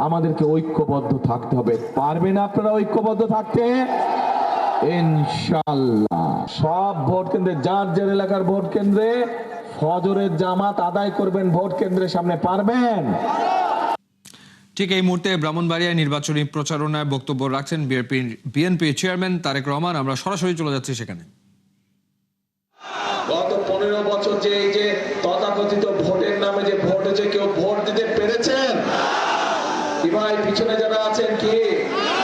আমাদেরকে ঐক্যবদ্ধ থাকতে হবে। পারবেন আপনারা ঐক্যবদ্ধ থাকতে? ইনশাআল্লাহ। সব ভোট কেন্দ্রে, যার যার এলাকার ভোট কেন্দ্রে ফজরের জামাত আদায় করবেন ভোট কেন্দ্রের সামনে। পারবেন? ঠিক এই মুহূর্তে ব্রাহ্মণবাড়িয়ায় নির্বাচনী প্রচারণায় বক্তব্য রাখছেন বিএনপি চেয়ারম্যান তারেক রহমান। আমরা সরাসরি চলে যাচ্ছি সেখানে। গত 15 বছর যে এই যে তথাকথিত ভোটের নামে যে ভোট হয়েছে, কেউ ভোট দিতে পেরেছেন কি ভাই? পিছনে যারা আছেন কি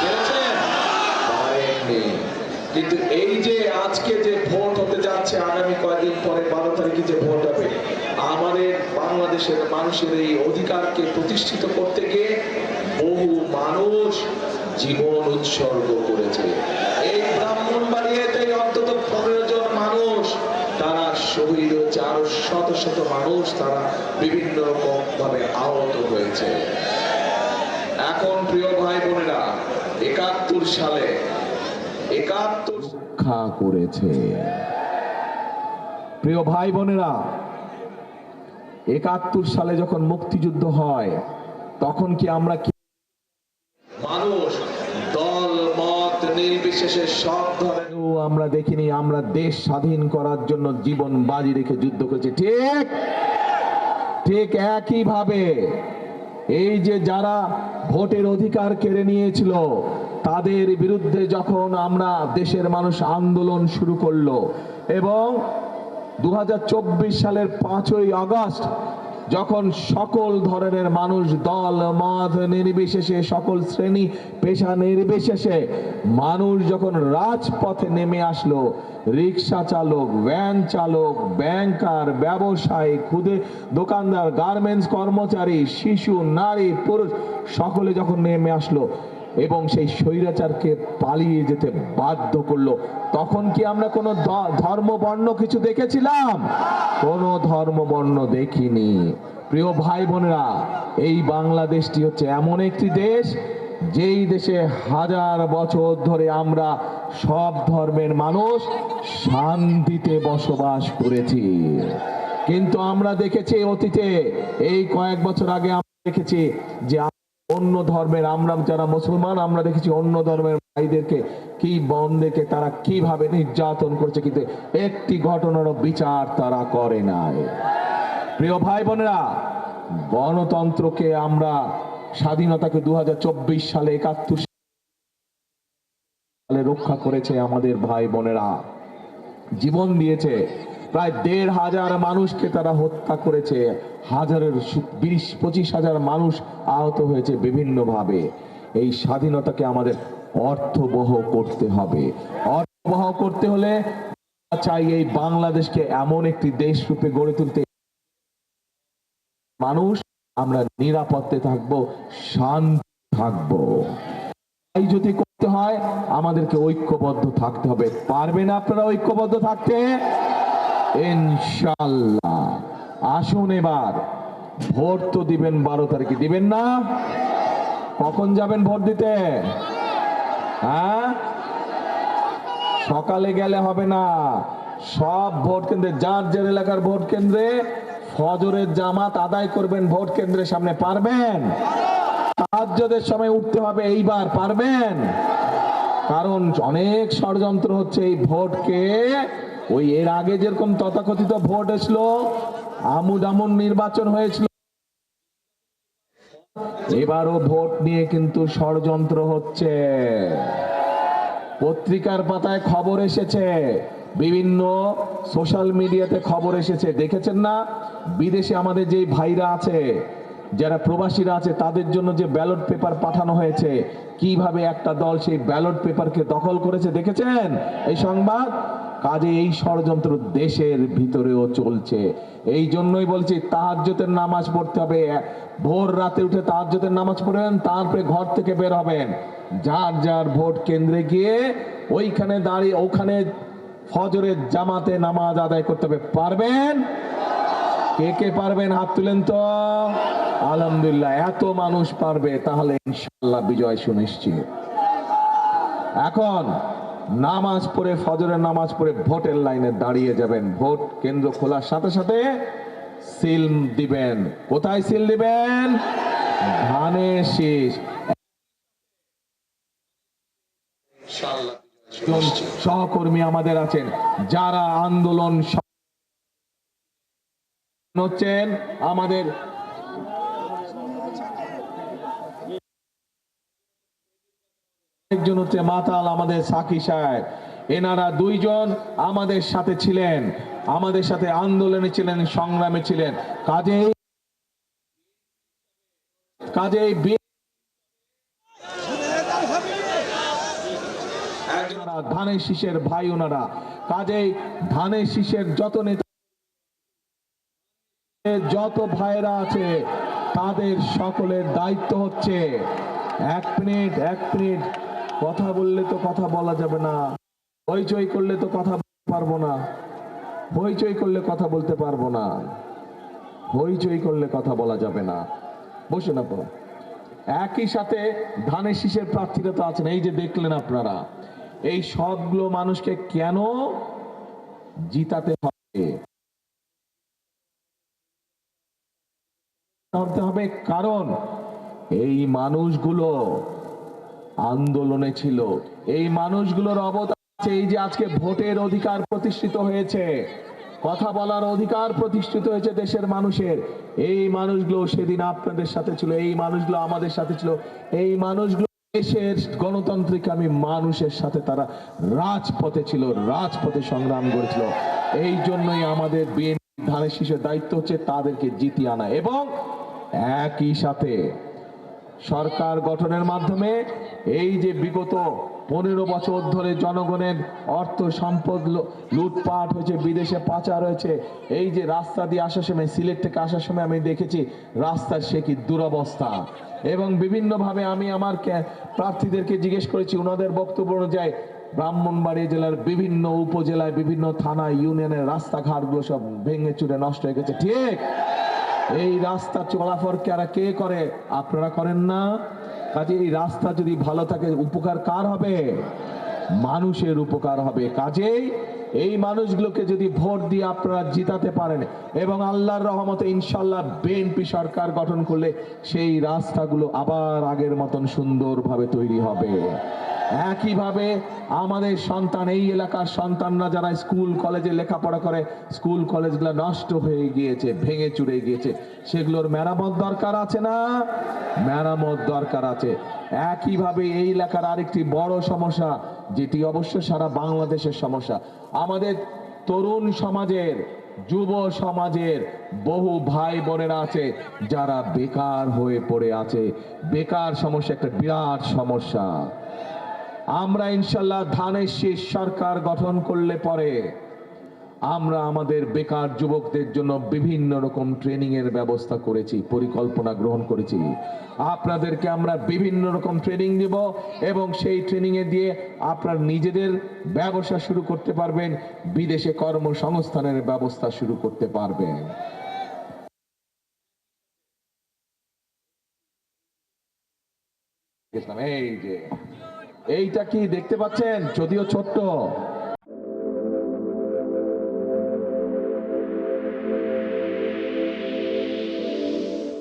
পেরেছেন? পারেননি। কিন্তু এই যে আজকে যে ভোট হতে যাচ্ছে, আগামী কয়েকদিন পরে 12 তারিখে যে ভোট হবে, আমাদের বাংলাদেশের মানুষের এই অধিকারকে প্রতিষ্ঠিত করতে গিয়ে বহু মানুষ জীবন উৎসর্গ করেছে। এই ব্রাহ্মণবাড়িয়াতে অন্তত 15 জন মানুষ তারা শহীদ হয়েছে, আরো শত শত মানুষ তারা বিভিন্ন রকম ভাবে আহত হয়েছে। এখন প্রিয় ভাই বোনেরা, 71 সালে 71 রক্ষা করেছে। প্রিয় ভাই বোনেরা, 71 সালে যখন মুক্তিযুদ্ধ হয়, তখন কি আমরা মানুষ দল মত নির্বিশেষে সব ধরনের আমরা দেখিনি। আমরা দেশ স্বাধীন করার জন্য জীবন বাজি রেখে যুদ্ধ করেছি। ঠিক ঠিক একই ভাবে এই যে যারা ভোটের অধিকার কেড়ে নিয়েছিল, তাদের বিরুদ্ধে যখন আমরা দেশের মানুষ আন্দোলন শুরু করলো এবং 2024 সালের 5ই আগস্ট যখন সকল ধরনের মানুষ দল মত নির্বিশেষে, সকল শ্রেণী পেশা নির্বিশেষে মানুষ যখন রাজপথে নেমে আসলো, রিক্সা চালক, ভ্যান চালক, ব্যাংকার, ব্যবসায়ী, খুদে দোকানদার, গার্মেন্টস কর্মচারী, শিশু, নারী, পুরুষ সকলে যখন নেমে আসলো এবং সেই স্বৈরাচারকে পালিয়ে যেতে বাধ্য করলো, তখন কি আমরা কোনো ধর্ম বর্ণ কিছু দেখেছিলাম? কোনো ধর্ম বর্ণ দেখিনি। প্রিয় ভাই বোনেরা, এই বাংলাদেশটি হচ্ছে এমন একটি দেশ, যেই দেশে হাজার বছর ধরে আমরা সব ধর্মের মানুষ শান্তিতে বসবাস করেছি। কিন্তু আমরা দেখেছি অতীতে, এই কয়েক বছর আগে আমরা দেখেছি যে অন্য ধর্মের, আমরা যারা মুসলমান, আমরা দেখেছি অন্য ধর্মের ভাইদেরকে কি বোনদেরকে তারা কিভাবে নির্যাতন করছে, কিন্তু একটি ঘটনারও বিচার তারা করে নাই। প্রিয় ভাই বোনেরা, গণতন্ত্রকে আমরা, স্বাধীনতাকে 2024 সালে 71 সালে রক্ষা করেছে আমাদের ভাই বোনেরা, জীবন দিয়েছে। প্রায় 1,500 মানুষকে তারা হত্যা করেছে, হাজারের 20-25 হাজার মানুষ আহত হয়েছে বিভিন্ন ভাবে। এই স্বাধীনতাকে আমাদের অর্থবহ করতে হবে। অর্থবহ করতে হলে চাই এই বাংলাদেশকে এমন একটি দেশ রূপে গড়ে তুলতে, মানুষ আমরা নিরাপদে থাকবো, শান্তি থাকবো। তাই যদি করতে হয় আমাদেরকে ঐক্যবদ্ধ থাকতে হবে। পারবেন আপনারা ঐক্যবদ্ধ থাকতে? ইনশাআল্লাহ। আসুন এবার ভোট তো দিবেন 12 তারিখে, দিবেন না? কখন যাবেন ভোট দিতে? হ্যাঁ, সকালে গেলে হবে না। সব ভোট কেন্দ্রে, যার যার এলাকার ভোট কেন্দ্রে ফজরের জামাত আদায় করবেন ভোট কেন্দ্রের সামনে। পারবেন? তাহাজ্জুদের সময় উঠতে হবে এইবার। পারবেন? কারণ অনেক ষড়যন্ত্র হচ্ছে এই ভোটকে, ওই এর আগে যেরকম তথাকথিত ভোট এসলো, আমুদ আমুন নির্বাচন হয়েছিল, এবারও ভোট নিয়ে কিন্তু ষড়যন্ত্র হচ্ছে। পত্রিকার পাতায় খবর এসেছে, বিভিন্ন সোশ্যাল মিডিয়াতে খবর এসেছে, দেখেছেন না? বিদেশে আমাদের যে ভাইরা আছে, যারা প্রবাসীরা আছে, তাদের জন্য যে ব্যালট পেপার পাঠানো হয়েছে, কিভাবে একটা দল সেই ব্যালট পেপারকে দখল করেছে, দেখেছেন এই সংবাদ? কাজে এই ষড়যন্ত্র দেশের ভিতরেও চলছে। এই জন্যই বলছি তাহাজ্জুদের নামাজ পড়তে হবে। ভোর রাতে উঠে তাহাজ্জুদের নামাজ পড়বেন, তারপরে ঘর থেকে বের হবেন, যার যার ভোট কেন্দ্রে গিয়ে ওইখানে দাঁড়িয়ে ওখানে ফজরের জামাতে নামাজ আদায় করতে হবে। পারবেন? কে কে পারবেন হাত তুলেন তো। আলহামদুলিল্লাহ, এত মানুষ পারবে, তাহলে ইনশাআল্লাহ বিজয় সুনিশ্চিত। এখন নামাজ পড়ে, ফজরের নামাজ পড়ে ভোটের লাইনে দাঁড়িয়ে যাবেন। ভোট কেন্দ্র খোলার সাথে সাথে সিল দিবেন। কোথায় সিল দিবেন? ধানের শীষ জন সহকর্মী আমাদের আছেন যারা আন্দোলন হচ্ছেন আমাদের একজন হচ্ছে মাতাল আমাদের সাকি সাহেব, এনারা দুইজন আমাদের সাথে ছিলেন, আমাদের সাথে আন্দোলনে ছিলেন, সংগ্রামে ছিলেন। কাজেই কাজেই ধানের শীষের ভাই ওনারা, কাজেই ধানের শীষের যত নেতা যত ভাইরা আছে তাদের সকলের দায়িত্ব হচ্ছে এক মিনিট কথা বললে তো কথা বলা যাবে না, হইচই করলে তো কথা বলতে পারবো না, হইচই করলে কথা বলতে পারবো না, হইচই করলে কথা বলা যাবে না। বসুন আপনারা। একই সাথে ধানের শীষের প্রার্থীরা তো আছেন, এই যে দেখলেন আপনারা, এই সবগুলো মানুষকে কেন জিতাতে হবে? কারণ এই মানুষগুলো আন্দোলনে ছিল, এই মানুষগুলোর অবদান আছে। এই যে আজকে ভোটের অধিকার প্রতিষ্ঠিত হয়েছে, কথা বলার অধিকার প্রতিষ্ঠিত হয়েছে দেশের মানুষের, এই মানুষগুলো সেদিন আপনাদের সাথে ছিল, এই মানুষগুলো আমাদের সাথে ছিল, এই মানুষগুলো দেশের গণতান্ত্রিক আমি মানুষের সাথে তারা রাজপথে ছিল, রাজপথে সংগ্রাম করেছিল। এই জন্যই আমাদের বিএনপি ধানের শীষের দায়িত্ব হচ্ছে তাদেরকে জিতিয়ে আনা এবং একই সাথে সরকার গঠনের মাধ্যমে এই যে বিগত 15 বছর ধরে জনগণের অর্থ সম্পদ লুটপাট হয়েছে, বিদেশে পাচার হয়েছে, এই যে রাস্তা দিয়ে আসার সময়, সিলেট থেকে আসার সময় আমি দেখেছি রাস্তার সে কি দুরবস্থা। এবং বিভিন্নভাবে আমি আমার প্রার্থীদেরকে জিজ্ঞেস করেছি, ওনাদের বক্তব্য অনুযায়ী ব্রাহ্মণবাড়িয়া জেলার বিভিন্ন উপজেলায়, বিভিন্ন থানা, ইউনিয়নের রাস্তাঘাটগুলো সব ভেঙে চুরে নষ্ট হয়ে গেছে। ঠিক, এই রাস্তা চলাফল কে করে? আপনারা করেন না? কাজে এই রাস্তা যদি ভালো থাকে উপকার কার হবে? মানুষের উপকার হবে। কাজেই এই মানুষগুলোকে যদি ভোট দিয়ে আপনারা জিতাতে পারেন এবং আল্লাহর রহমতে ইনশাল্লাহ বিএনপি সরকার গঠন করলে সেই রাস্তাগুলো আবার আগের মতন সুন্দরভাবে তৈরি হবে। একইভাবে আমাদের সন্তান, এই এলাকার সন্তানরা যারা স্কুল কলেজে লেখাপড়া করে, স্কুল কলেজগুলো নষ্ট হয়ে গিয়েছে, ভেঙে চুরে গিয়েছে, সেগুলোর মেরামত দরকার আছে না? মেরামত দরকার আছে। একইভাবে এই এলাকার আরেকটি বড় সমস্যা, যেটি অবশ্য সারা বাংলাদেশের সমস্যা, আমাদের তরুণ সমাজের, যুব সমাজের বহু ভাই বোনেরা আছে যারা বেকার হয়ে পড়ে আছে। বেকার সমস্যা একটা বিরাট সমস্যা। আমরা ইনশাল্লাহ ধানের শীষ সরকার গঠন করলে পরে আমরা আমাদের বেকার যুবকদের জন্য বিভিন্ন রকম ট্রেনিং এর ব্যবস্থা করেছি, পরিকল্পনা গ্রহণ করেছি। আপনাদেরকে আমরা বিভিন্ন রকম ট্রেনিং দিব এবং সেই ট্রেনিং এ দিয়ে আপনারা নিজেদের ব্যবসা শুরু করতে পারবেন, বিদেশে কর্মসংস্থানের ব্যবস্থা শুরু করতে পারবেন। এই যে এইটা কি দেখতে পাচ্ছেন? যদিও ছোট্ট,